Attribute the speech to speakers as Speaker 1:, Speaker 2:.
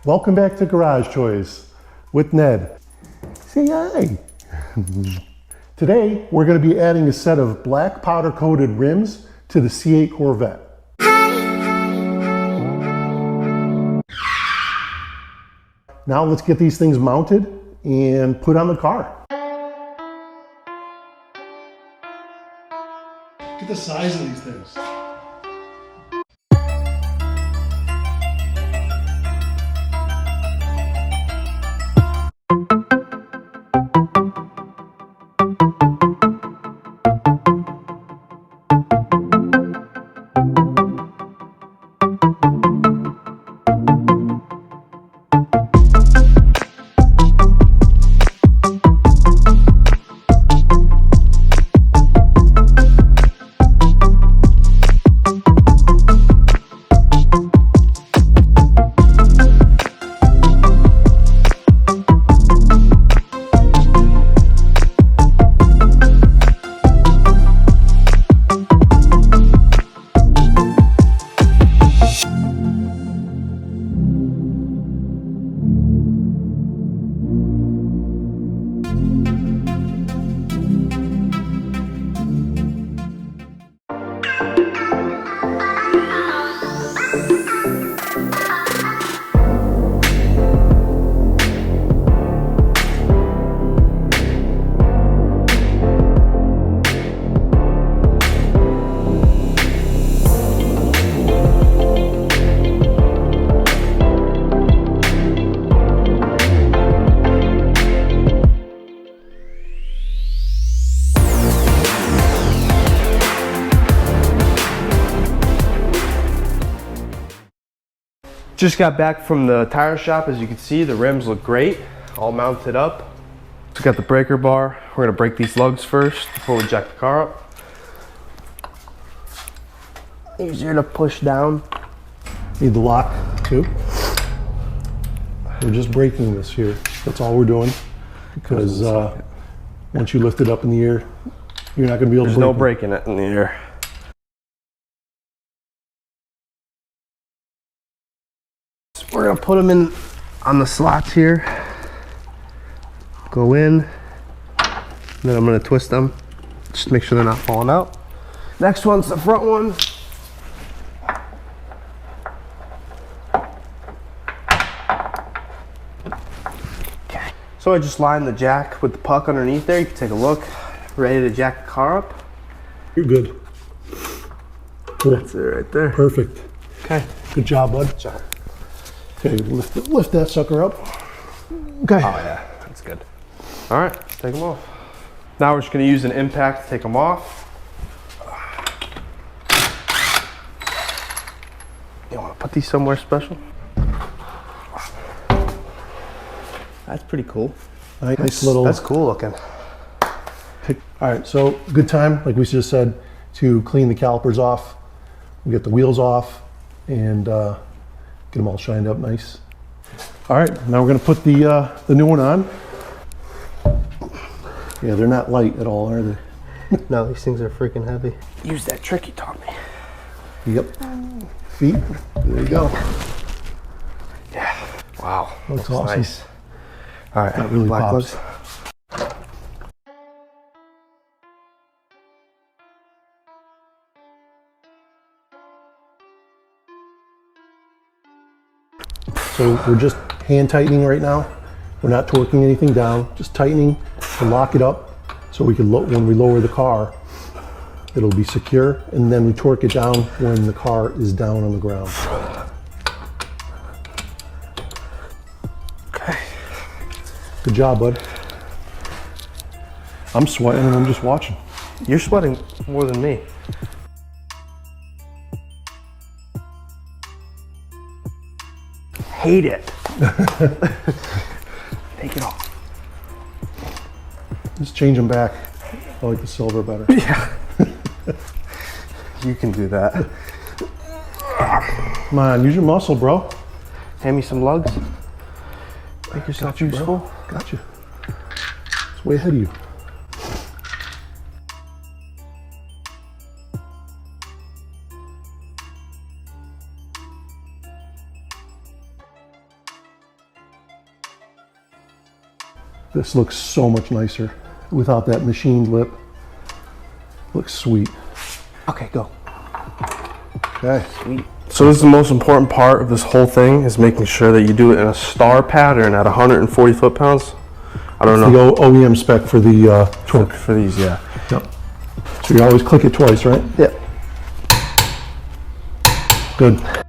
Speaker 1: Welcome back to Garage Toys with Ned. Say hi. Today, we're going to be adding a set of black powder coated rims to the C8 Corvette. Now let's get these things mounted and put on the car. Look at the size of these things.
Speaker 2: Just got back from the tire shop. As you can see, the rims look great, all mounted up. Just got the breaker bar. We're gonna break these lugs first before we jack the car up. Easier to push down.
Speaker 1: Need the lock too. We're just breaking this here. That's all we're doing, because once you lift it up in the air, you're not gonna be able to break it.
Speaker 2: There's no breaking it in the air. We're gonna put them in on the slots here. Go in, and then I'm gonna twist them. Just make sure they're not falling out. Next one's the front one. Okay. So I just lined the jack with the puck underneath there. You can take a look. Ready to jack the car up.
Speaker 1: You're good. Cool.
Speaker 2: That's it right there.
Speaker 1: Perfect.
Speaker 2: Okay.
Speaker 1: Good job, bud. Good job. Okay, lift that sucker up. Okay.
Speaker 2: Oh yeah, that's good. All right, let's take them off. Now we're just gonna use an impact to take them off. You wanna put these somewhere special? That's pretty cool.
Speaker 1: Nice little.
Speaker 2: That's cool looking.
Speaker 1: All right, so good time, like we just said, to clean the calipers off, get the wheels off, and get them all shined up nice. All right, now we're gonna put the new one on. Yeah, they're not light at all, are they?
Speaker 2: No, these things are freaking heavy. Use that trick you taught me.
Speaker 1: Yep. Feet, there you go.
Speaker 2: Yeah, wow.
Speaker 1: Looks awesome.
Speaker 2: Nice. All right,
Speaker 1: that really
Speaker 2: black
Speaker 1: pops.
Speaker 2: gloves.
Speaker 1: So we're just hand tightening right now. We're not torquing anything down, just tightening to lock it up so we can, when we lower the car, it'll be secure, and then we torque it down when the car is down on the ground.
Speaker 2: Okay.
Speaker 1: Good job, bud. I'm sweating and I'm just watching.
Speaker 2: You're sweating more than me. Hate it. Take it off.
Speaker 1: Just change them back. I like the silver better.
Speaker 2: Yeah. You can do that.
Speaker 1: Come on, use your muscle, bro.
Speaker 2: Hand me some lugs. Make yourself
Speaker 1: Got you,
Speaker 2: useful.
Speaker 1: bro. Got you. It's way ahead of you. This looks so much nicer without that machined lip. Looks sweet.
Speaker 2: Okay, go.
Speaker 1: Okay.
Speaker 2: Sweet. So this is the most important part of this whole thing, is making sure that you do it in a star pattern at 140 foot-pounds. I don't know.
Speaker 1: The OEM spec for the torque.
Speaker 2: For these, yeah.
Speaker 1: Yep. So you always click it twice, right?
Speaker 2: Yep.
Speaker 1: Good.